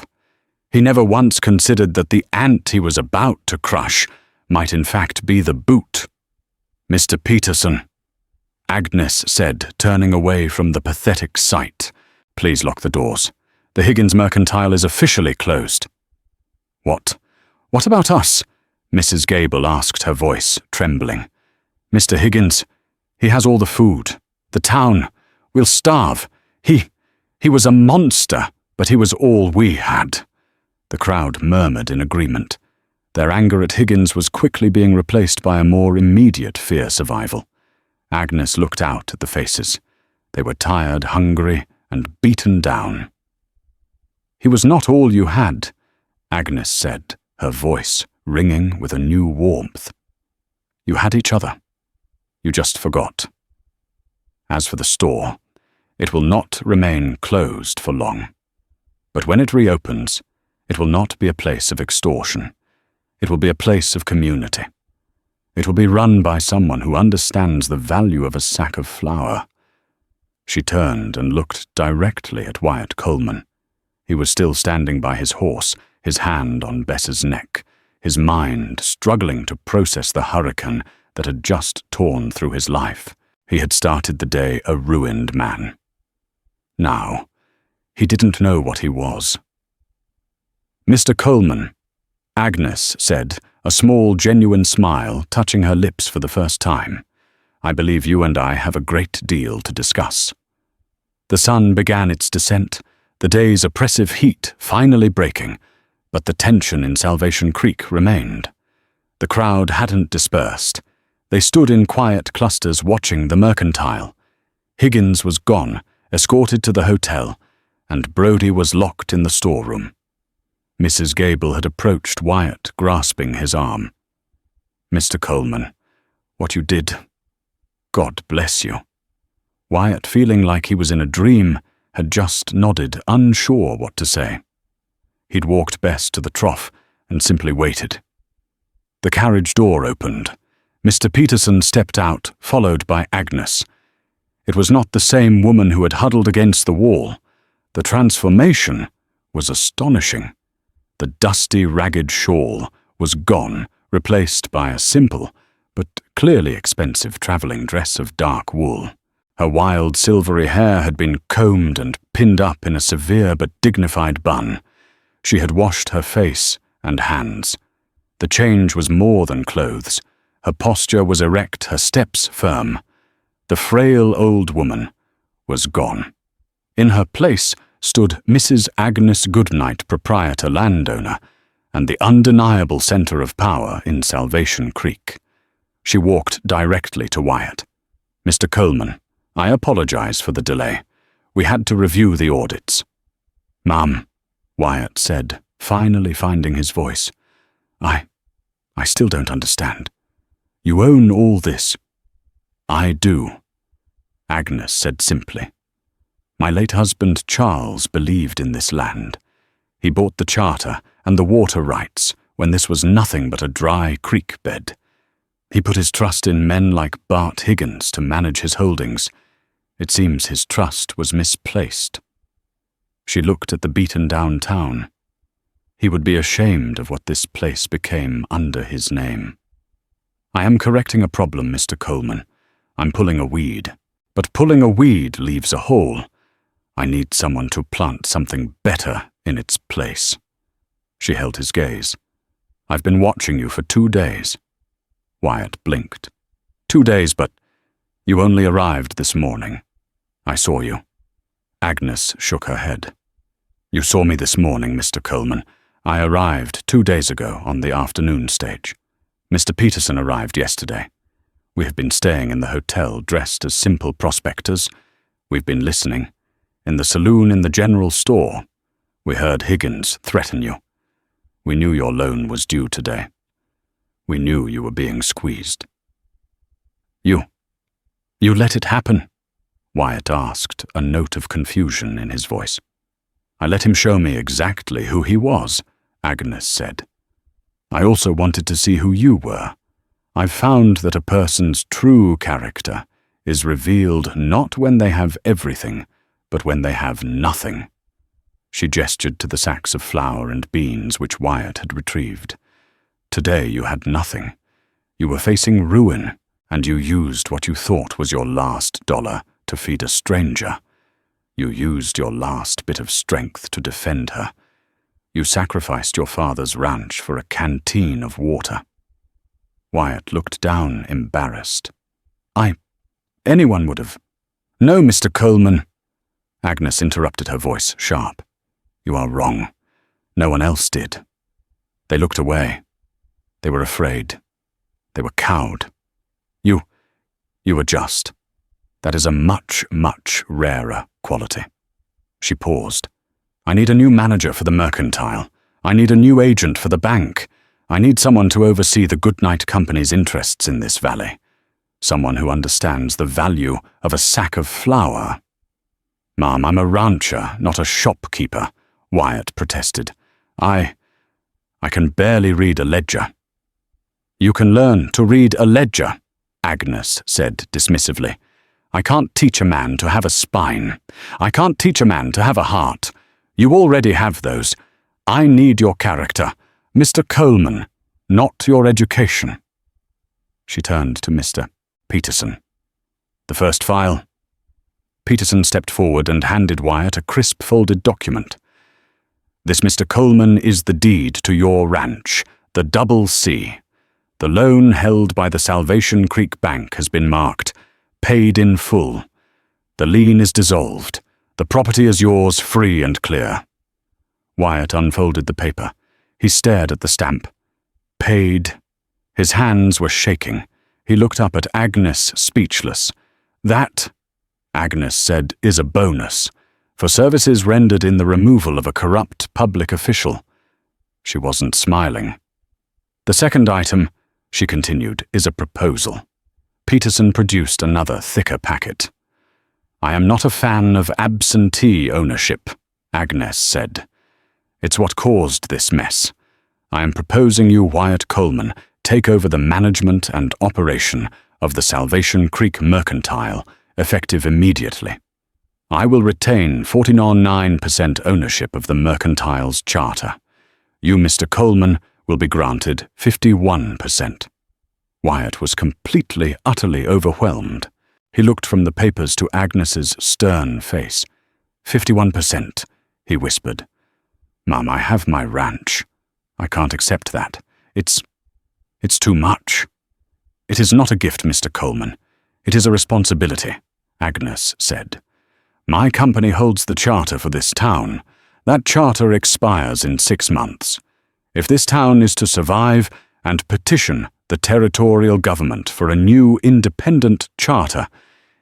He never once considered that the ant he was about to crush might in fact be the boot. "Mr. Peterson," Agnes said, turning away from the pathetic sight. "Please lock the doors. The Higgins Mercantile is officially closed." "What about us?" Mrs. Gable asked, her voice trembling. "Mr. Higgins, he has all the food. The town. We'll starve. He was a monster, but he was all we had." The crowd murmured in agreement. Their anger at Higgins was quickly being replaced by a more immediate fear survival. Agnes looked out at the faces. They were tired, hungry, and beaten down. "He was not all you had," Agnes said, her voice ringing with a new warmth. "You had each other. You just forgot. As for the store, it will not remain closed for long. But when it reopens, it will not be a place of extortion. It will be a place of community. It will be run by someone who understands the value of a sack of flour." She turned and looked directly at Wyatt Coleman. He was still standing by his horse, his hand on Bess's neck, his mind struggling to process the hurricane that had just torn through his life. He had started the day a ruined man. Now, he didn't know what he was. "Mr. Coleman," Agnes said, a small, genuine smile touching her lips for the first time. "I believe you and I have a great deal to discuss." The sun began its descent, the day's oppressive heat finally breaking, but the tension in Salvation Creek remained. The crowd hadn't dispersed. They stood in quiet clusters watching the Mercantile. Higgins was gone, escorted to the hotel, and Brody was locked in the storeroom. Mrs. Gable had approached Wyatt, grasping his arm. "Mr. Coleman, what you did, God bless you." Wyatt, feeling like he was in a dream, had just nodded, unsure what to say. He'd walked Bess to the trough and simply waited. The carriage door opened. Mr. Peterson stepped out, followed by Agnes. It was not the same woman who had huddled against the wall. The transformation was astonishing. The dusty, ragged shawl was gone, replaced by a simple, but clearly expensive traveling dress of dark wool. Her wild, silvery hair had been combed and pinned up in a severe but dignified bun. She had washed her face and hands. The change was more than clothes. Her posture was erect, her steps firm. The frail old woman was gone. In her place stood Mrs. Agnes Goodnight, proprietor landowner, and the undeniable center of power in Salvation Creek. She walked directly to Wyatt. "Mr. Coleman, I apologize for the delay. We had to review the audits." "Ma'am," Wyatt said, finally finding his voice. I still don't understand. You own all this." "I do," Agnes said simply. "My late husband Charles believed in this land. He bought the charter and the water rights when this was nothing but a dry creek bed. He put his trust in men like Bart Higgins to manage his holdings. It seems his trust was misplaced." She looked at the beaten-down town. He would be ashamed of what this place became under his name. "I am correcting a problem, Mr. Coleman. I'm pulling a weed. But pulling a weed leaves a hole. I need someone to plant something better in its place." She held his gaze. "I've been watching you for 2 days." Wyatt blinked. 2 days, but you only arrived this morning. I saw you." Agnes shook her head. "You saw me this morning, Mr. Coleman. I arrived 2 days ago on the afternoon stage. Mr. Peterson arrived yesterday. We have been staying in the hotel dressed as simple prospectors. We've been listening. In the saloon in the general store, we heard Higgins threaten you. We knew your loan was due today. We knew you were being squeezed. You let it happen? Wyatt asked, a note of confusion in his voice. I let him show me exactly who he was, Agnes said. I also wanted to see who you were. I've found that a person's true character is revealed not when they have everything, but when they have nothing. She gestured to the sacks of flour and beans which Wyatt had retrieved. Today you had nothing. You were facing ruin, and you used what you thought was your last dollar to feed a stranger. You used your last bit of strength to defend her. You sacrificed your father's ranch for a canteen of water. Wyatt looked down, embarrassed. Anyone would have. No, Mr. Coleman. Agnes interrupted, her voice sharp. You are wrong. No one else did. They looked away. They were afraid. They were cowed. You were just. That is a much, much rarer quality. She paused. I need a new manager for the mercantile. I need a new agent for the bank. I need someone to oversee the Goodnight Company's interests in this valley. Someone who understands the value of a sack of flour. Ma'am, I'm a rancher, not a shopkeeper, Wyatt protested. I can barely read a ledger. You can learn to read a ledger, Agnes said dismissively. I can't teach a man to have a spine. I can't teach a man to have a heart. You already have those. I need your character, Mr. Coleman, not your education. She turned to Mr. Peterson. The first file. Peterson stepped forward and handed Wyatt a crisp folded document. This, Mr. Coleman, is the deed to your ranch, the Double C. The loan held by the Salvation Creek Bank has been marked, paid in full. The lien is dissolved. The property is yours free and clear. Wyatt unfolded the paper. He stared at the stamp. Paid. His hands were shaking. He looked up at Agnes, speechless. That, Agnes said, is a bonus, for services rendered in the removal of a corrupt public official. She wasn't smiling. The second item, she continued, is a proposal. Peterson produced another thicker packet. I am not a fan of absentee ownership, Agnes said. It's what caused this mess. I am proposing you, Wyatt Coleman, take over the management and operation of the Salvation Creek Mercantile, effective immediately. I will retain 49% ownership of the Mercantile's charter. You, Mr. Coleman, will be granted 51%. Wyatt was completely, utterly overwhelmed. He looked from the papers to Agnes's stern face. 51%, he whispered. Ma'am, I have my ranch. I can't accept that. It's too much. It is not a gift, Mr. Coleman. It is a responsibility, Agnes said. My company holds the charter for this town. That charter expires in 6 months. If this town is to survive and petition the territorial government for a new independent charter,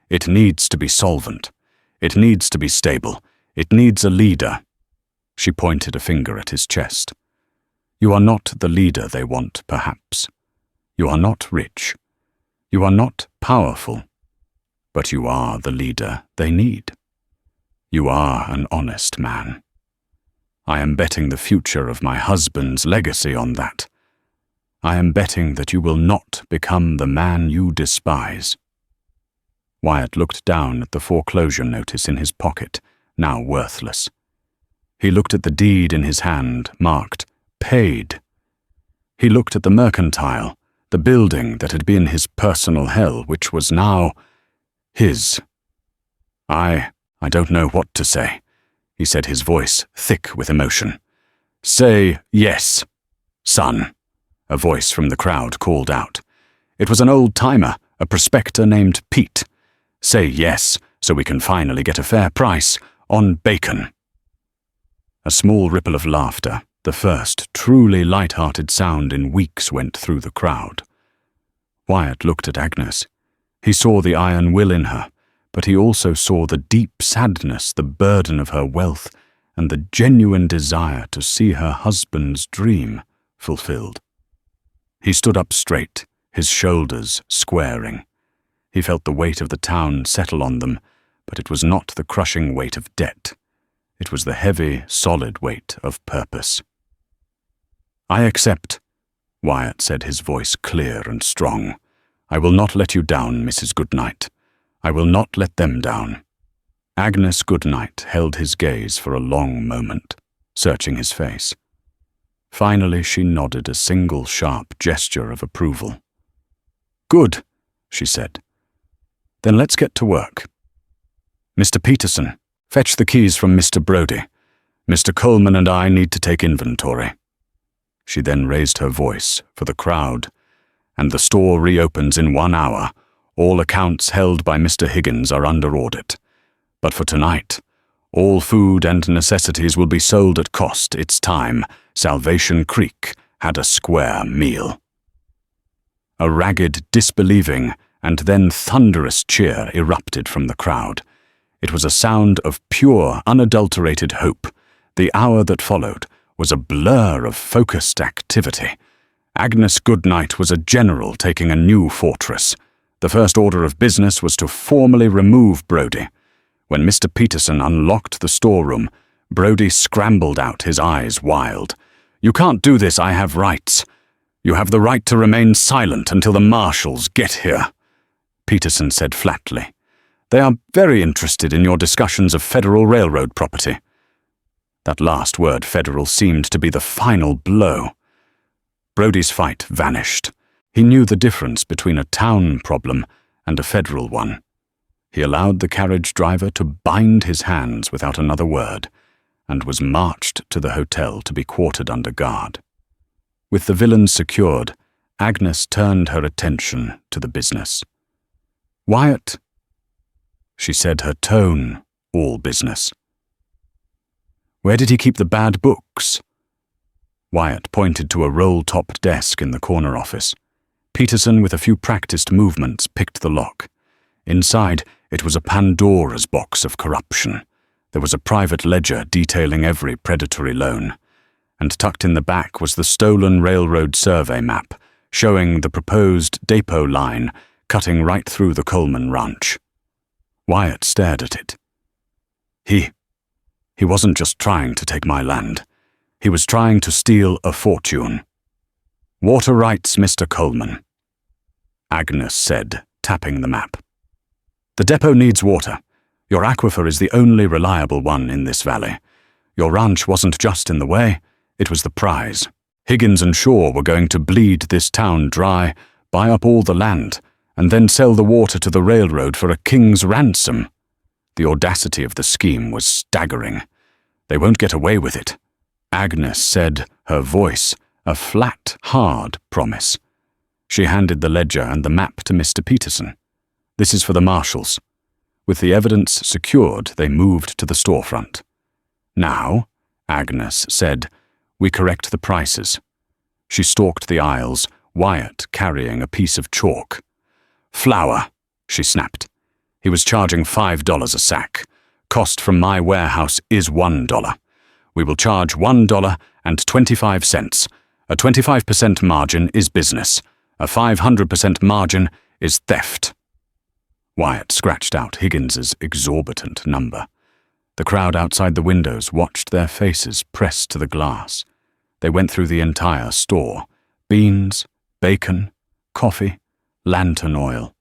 it needs to be solvent. It needs to be stable. It needs a leader. She pointed a finger at his chest. You are not the leader they want, perhaps. You are not rich. You are not powerful. But you are the leader they need. You are an honest man. I am betting the future of my husband's legacy on that. I am betting that you will not become the man you despise. Wyatt looked down at the foreclosure notice in his pocket, now worthless. He looked at the deed in his hand, marked, paid. He looked at the mercantile, the building that had been his personal hell, which was now his. I don't know what to say, he said, his voice thick with emotion. Say yes, son, a voice from the crowd called out. It was an old-timer, a prospector named Pete. Say yes, so we can finally get a fair price on bacon. A small ripple of laughter, The first truly light-hearted sound in weeks went through the crowd. Wyatt looked at Agnes. He saw the iron will in her, but he also saw the deep sadness, the burden of her wealth, and the genuine desire to see her husband's dream fulfilled. He stood up straight, his shoulders squaring. He felt the weight of the town settle on them, but it was not the crushing weight of debt. It was the heavy, solid weight of purpose. "I accept," Wyatt said, his voice clear and strong. "I will not let you down, Mrs. Goodnight. I will not let them down." Agnes Goodnight held his gaze for a long moment, searching his face. Finally, she nodded a single sharp gesture of approval. "Good," she said. "Then let's get to work. Mr. Peterson, fetch the keys from Mr. Brodie. Mr. Coleman and I need to take inventory." She then raised her voice for the crowd. "And the store reopens in 1 hour. All accounts held by Mr. Higgins are under audit. But for tonight, all food and necessities will be sold at cost. It's time Salvation Creek had a square meal." A ragged, disbelieving, and then thunderous cheer erupted from the crowd. It was a sound of pure, unadulterated hope. The hour that followed was a blur of focused activity. Agnes Goodnight was a general taking a new fortress. The first order of business was to formally remove Brodie. When Mr. Peterson unlocked the storeroom, Brodie scrambled out, his eyes wild. "You can't do this, I have rights. You have the right to remain silent until the marshals get here," Peterson said flatly. "They are very interested in your discussions of Federal Railroad property." That last word, federal, seemed to be the final blow. Brodie's fight vanished. He knew the difference between a town problem and a federal one. He allowed the carriage driver to bind his hands without another word, and was marched to the hotel to be quartered under guard. With the villains secured, Agnes turned her attention to the business. "Wyatt," she said, her tone all business. "Where did he keep the bad books?" Wyatt pointed to a roll-top desk in the corner office. Peterson, with a few practiced movements, picked the lock. Inside, it was a Pandora's box of corruption. There was a private ledger detailing every predatory loan, and tucked in the back was the stolen railroad survey map, showing the proposed depot line cutting right through the Coleman ranch. Wyatt stared at it. He wasn't just trying to take my land. He was trying to steal a fortune. "Water rights, Mr. Coleman," Agnes said, tapping the map. "The depot needs water. Your aquifer is the only reliable one in this valley. Your ranch wasn't just in the way, it was the prize. Higgins and Shaw were going to bleed this town dry, buy up all the land, and then sell the water to the railroad for a king's ransom." The audacity of the scheme was staggering. "They won't get away with it," Agnes said, her voice a flat, hard promise. She handed the ledger and the map to Mr. Peterson. "This is for the marshals." With the evidence secured, they moved to the storefront. "Now," Agnes said, "we correct the prices." She stalked the aisles, Wyatt carrying a piece of chalk. "Flour," she snapped. He was charging $5 a sack. "Cost from my warehouse is $1. We will charge $1.25. A 25% margin is business. A 500% margin is theft." Wyatt scratched out Higgins's exorbitant number. The crowd outside the windows watched their faces pressed to the glass. They went through the entire store. Beans, bacon, coffee, lantern oil.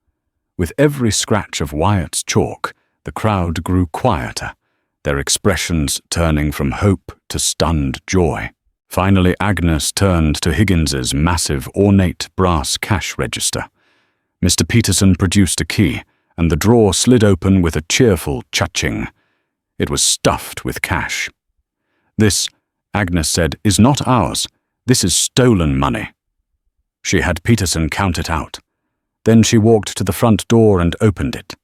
With every scratch of Wyatt's chalk, the crowd grew quieter, their expressions turning from hope to stunned joy. Finally, Agnes turned to Higgins's massive, ornate brass cash register. Mr. Peterson produced a key, and the drawer slid open with a cheerful cha-ching. It was stuffed with cash. "This," Agnes said, "is not ours. This is stolen money." She had Peterson count it out. Then she walked to the front door and opened it.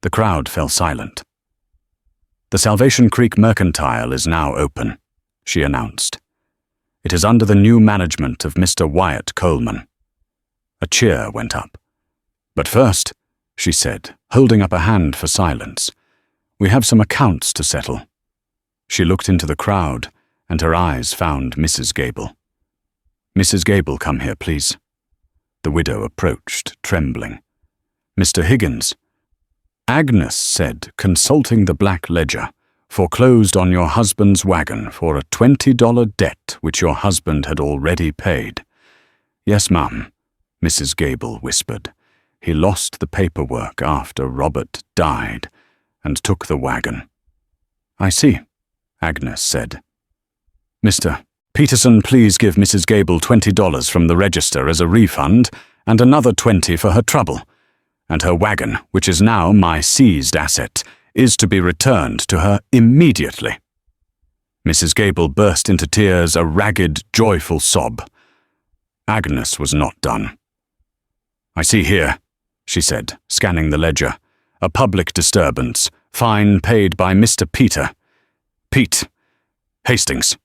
The crowd fell silent. "The Salvation Creek Mercantile is now open," she announced. It is under the new management of Mr. Wyatt Coleman." A cheer went up. "But first," she said, holding up a hand for silence, "we have some accounts to settle." She looked into the crowd, and her eyes found Mrs. Gable. "Mrs. Gable, come here, please." The widow approached, trembling. "Mr. Higgins," Agnes said, consulting the black ledger, "foreclosed on your husband's wagon for a $20 debt which your husband had already paid." "Yes, ma'am," Mrs. Gable whispered. "He lost the paperwork after Robert died and took the wagon." "I see," Agnes said. "Mr. Peterson, please give Mrs. Gable $20 from the register as a refund and another $20 for her trouble. And her wagon, which is now my seized asset, is to be returned to her immediately." Mrs. Gable burst into tears, a ragged, joyful sob. Agnes was not done. "I see here," she said, scanning the ledger, "a public disturbance, fine paid by Mr. Pete Hastings."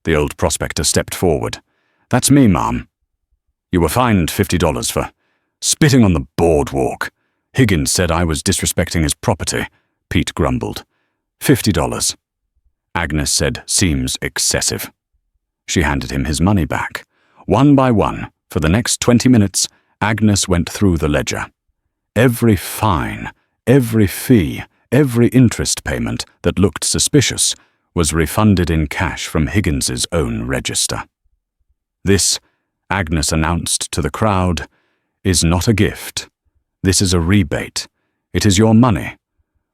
The old prospector stepped forward. "That's me, ma'am." "You were fined $50 for spitting on the boardwalk. Higgins said I was disrespecting his property," Pete grumbled. $50. Agnes said, "Seems excessive." She handed him his money back. One by one, for the next 20 minutes, Agnes went through the ledger. Every fine, every fee, every interest payment that looked suspicious was refunded in cash from Higgins's own register. "This," Agnes announced to the crowd, "is not a gift. This is a rebate. It is your money.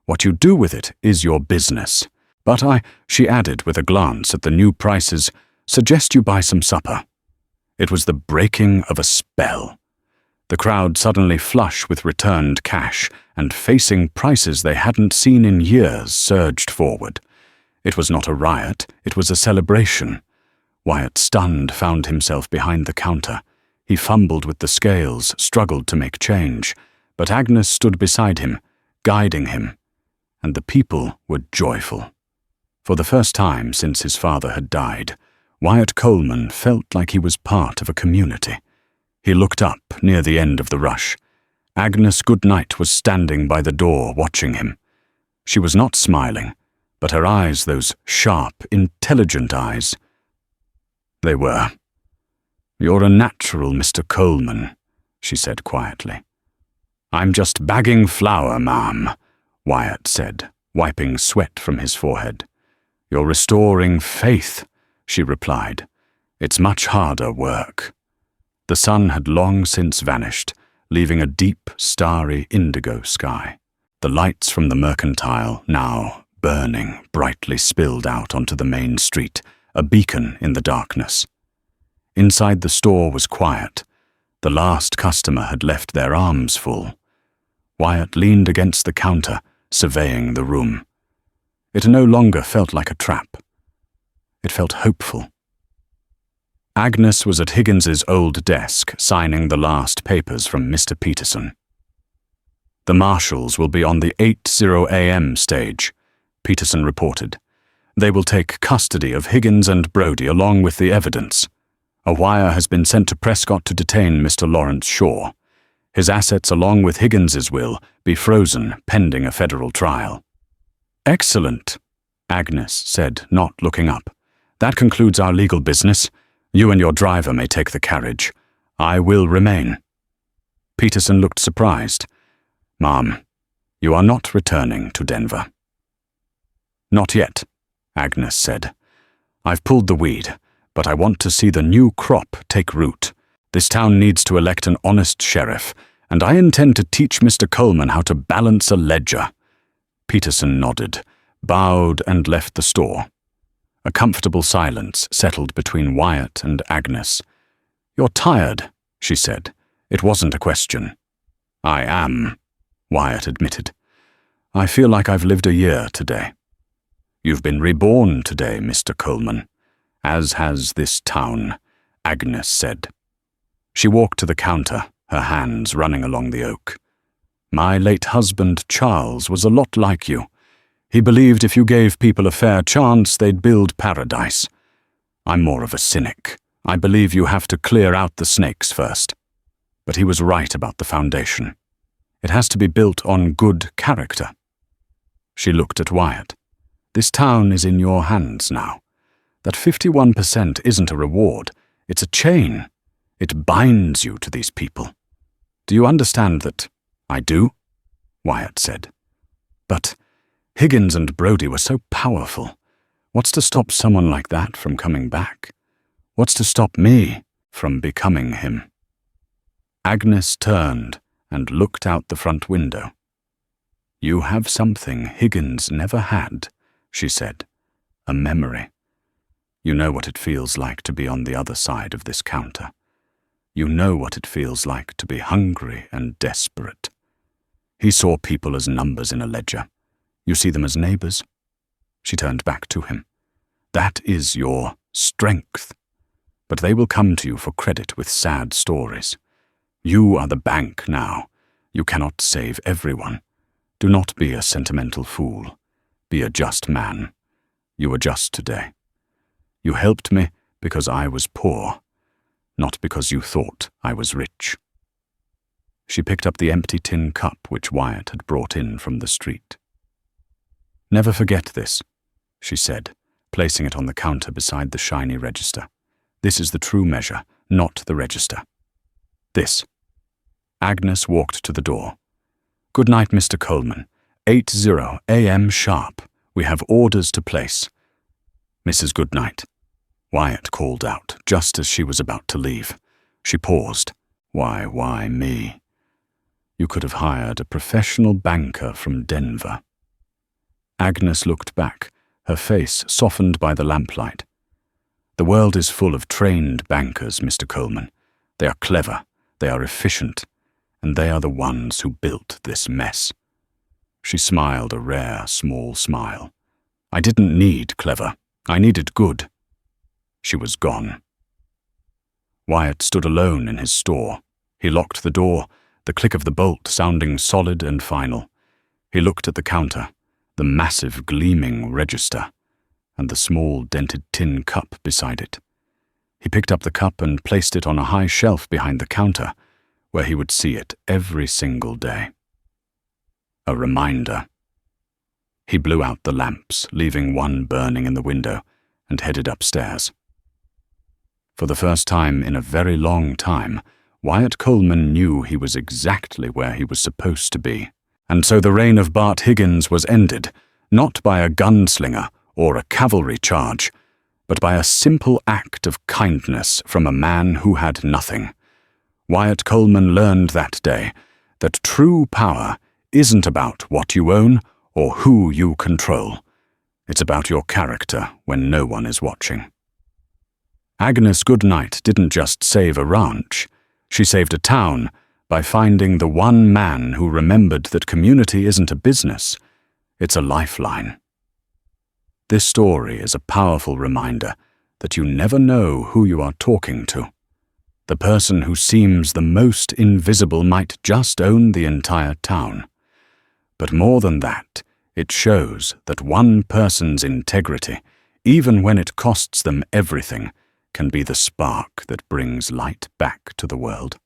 What you do with it is your business. But she added with a glance at the new prices, "suggest you buy some supper." It was the breaking of a spell. The crowd suddenly flush with returned cash and facing prices they hadn't seen in years surged forward. It was not a riot, it was a celebration. Wyatt, stunned, found himself behind the counter. He fumbled with the scales, struggled to make change, but Agnes stood beside him, guiding him, and the people were joyful. For the first time since his father had died, Wyatt Coleman felt like he was part of a community. He looked up near the end of the rush. Agnes Goodnight was standing by the door watching him. She was not smiling, but her eyes, those sharp, intelligent eyes, they were. "You're a natural, Mr. Coleman," she said quietly. "I'm just bagging flour, ma'am," Wyatt said, wiping sweat from his forehead. "You're restoring faith," she replied. "It's much harder work." The sun had long since vanished, leaving a deep, starry indigo sky. The lights from the mercantile, now burning, brightly spilled out onto the main street, a beacon in the darkness. Inside the store was quiet. The last customer had left their arms full. Wyatt leaned against the counter, surveying the room. It no longer felt like a trap. It felt hopeful. Agnes was at Higgins's old desk, signing the last papers from Mr. Peterson. "The marshals will be on the 8:00 a.m. stage," Peterson reported. "They will take custody of Higgins and Brody along with the evidence. A wire has been sent to Prescott to detain Mr. Lawrence Shaw. His assets, along with Higgins's, will be frozen pending a federal trial." "Excellent," Agnes said, not looking up. "That concludes our legal business. You and your driver may take the carriage. I will remain." Peterson looked surprised. "Ma'am, you are not returning to Denver." "Not yet," Agnes said. "I've pulled the weed, but I want to see the new crop take root. This town needs to elect an honest sheriff, and I intend to teach Mr. Coleman how to balance a ledger." Peterson nodded, bowed, and left the store. A comfortable silence settled between Wyatt and Agnes. "You're tired," she said. "It wasn't a question." "I am," Wyatt admitted. "I feel like I've lived a year today." "You've been reborn today, Mr. Coleman, as has this town," Agnes said. She walked to the counter, her hands running along the oak. "My late husband, Charles, was a lot like you. He believed if you gave people a fair chance, they'd build paradise. I'm more of a cynic. I believe you have to clear out the snakes first. But he was right about the foundation. It has to be built on good character. She looked at Wyatt. This town is in your hands now. That 51% isn't a reward. It's a chain. It binds you to these people. Do you understand that? I do, Wyatt said. But Higgins and Brody were so powerful. What's to stop someone like that from coming back? What's to stop me from becoming him? Agnes turned and looked out the front window. You have something Higgins never had, she said. A memory. You know what it feels like to be on the other side of this counter. You know what it feels like to be hungry and desperate. He saw people as numbers in a ledger. You see them as neighbors? She turned back to him. That is your strength. But they will come to you for credit with sad stories. You are the bank now. You cannot save everyone. Do not be a sentimental fool. Be a just man. You were just today. You helped me because I was poor, not because you thought I was rich. She picked up the empty tin cup which Wyatt had brought in from the street. Never forget this, she said, placing it on the counter beside the shiny register. This is the true measure, not the register. This. Agnes walked to the door. Good night, Mr. Coleman. 8:00 a.m. sharp. We have orders to place. Mrs. Goodnight. Wyatt called out, just as she was about to leave. She paused. Why me? You could have hired a professional banker from Denver. Agnes looked back, her face softened by the lamplight. The world is full of trained bankers, Mr. Coleman. They are clever, they are efficient, and they are the ones who built this mess. She smiled a rare, small smile. I didn't need clever. I needed good. She was gone. Wyatt stood alone in his store. He locked the door, the click of the bolt sounding solid and final. He looked at the counter, the massive gleaming register, and the small dented tin cup beside it. He picked up the cup and placed it on a high shelf behind the counter, where he would see it every single day. A reminder. He blew out the lamps, leaving one burning in the window, and headed upstairs. For the first time in a very long time, Wyatt Coleman knew he was exactly where he was supposed to be. And so the reign of Bart Higgins was ended, not by a gunslinger or a cavalry charge, but by a simple act of kindness from a man who had nothing. Wyatt Coleman learned that day that true power isn't about what you own or who you control. It's about your character when no one is watching. Agnes Goodnight didn't just save a ranch. She saved a town by finding the one man who remembered that community isn't a business, it's a lifeline. This story is a powerful reminder that you never know who you are talking to. The person who seems the most invisible might just own the entire town. But more than that, it shows that one person's integrity, even when it costs them everything, can be the spark that brings light back to the world.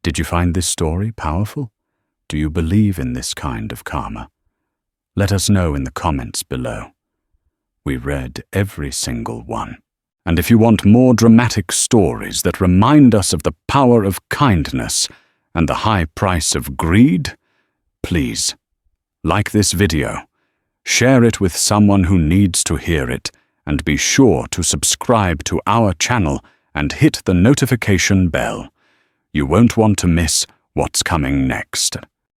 Did you find this story powerful? Do you believe in this kind of karma? Let us know in the comments below. We read every single one. And if you want more dramatic stories that remind us of the power of kindness and the high price of greed, please, like this video, share it with someone who needs to hear it, and be sure to subscribe to our channel and hit the notification bell. You won't want to miss what's coming next.